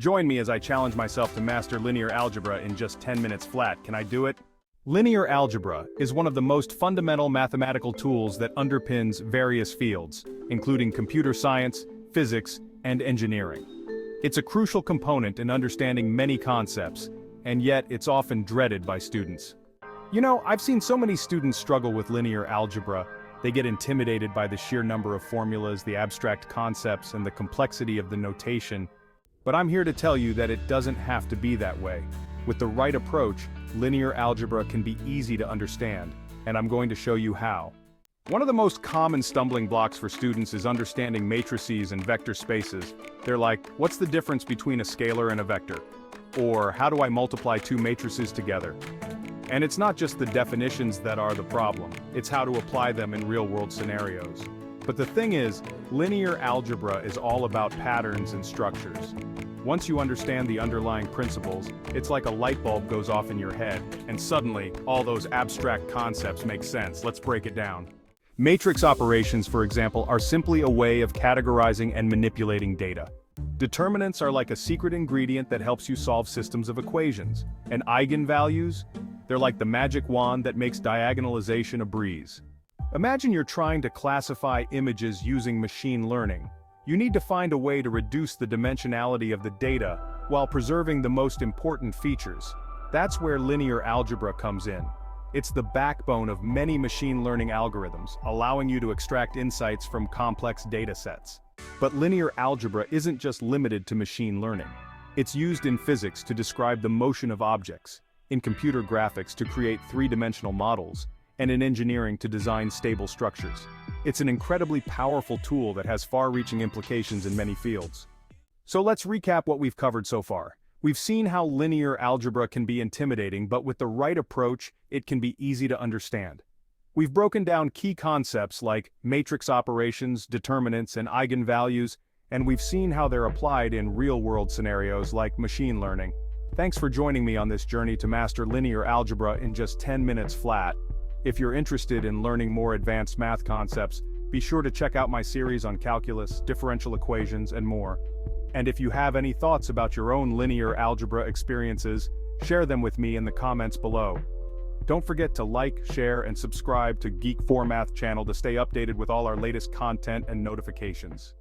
Join me as I challenge myself to master linear algebra in just 10 minutes flat. Can I do it? Linear algebra is one of the most fundamental mathematical tools that underpins various fields, including computer science, physics, and engineering. It's a crucial component in understanding many concepts, and yet it's often dreaded by students. You know, I've seen so many students struggle with linear algebra. They get intimidated by the sheer number of formulas, the abstract concepts, and the complexity of the notation. But I'm here to tell you that it doesn't have to be that way. With the right approach, linear algebra can be easy to understand, and I'm going to show you how. One of the most common stumbling blocks for students is understanding matrices and vector spaces. They're like, what's the difference between a scalar and a vector? Or how do I multiply two matrices together? And it's not just the definitions that are the problem, it's how to apply them in real-world scenarios. But the thing is, linear algebra is all about patterns and structures. Once you understand the underlying principles, it's like a light bulb goes off in your head, and suddenly, all those abstract concepts make sense. Let's break it down. Matrix operations, for example, are simply a way of categorizing and manipulating data. Determinants are like a secret ingredient that helps you solve systems of equations. And eigenvalues? They're like the magic wand that makes diagonalization a breeze. Imagine you're trying to classify images using machine learning. You need to find a way to reduce the dimensionality of the data while preserving the most important features. That's where linear algebra comes in. It's the backbone of many machine learning algorithms, allowing you to extract insights from complex data sets. But linear algebra isn't just limited to machine learning. It's used in physics to describe the motion of objects, in computer graphics to create three-dimensional models, and in engineering to design stable structures. It's an incredibly powerful tool that has far-reaching implications in many fields. So let's recap what we've covered so far. We've seen how linear algebra can be intimidating, but with the right approach, it can be easy to understand. We've broken down key concepts like matrix operations, determinants, and eigenvalues, and we've seen how they're applied in real-world scenarios like machine learning. Thanks for joining me on this journey to master linear algebra in just 10 minutes flat. If you're interested in learning more advanced math concepts, be sure to check out my series on calculus, differential equations, and more. And if you have any thoughts about your own linear algebra experiences, share them with me in the comments below. Don't forget to like, share, and subscribe to Geek4Math channel to stay updated with all our latest content and notifications.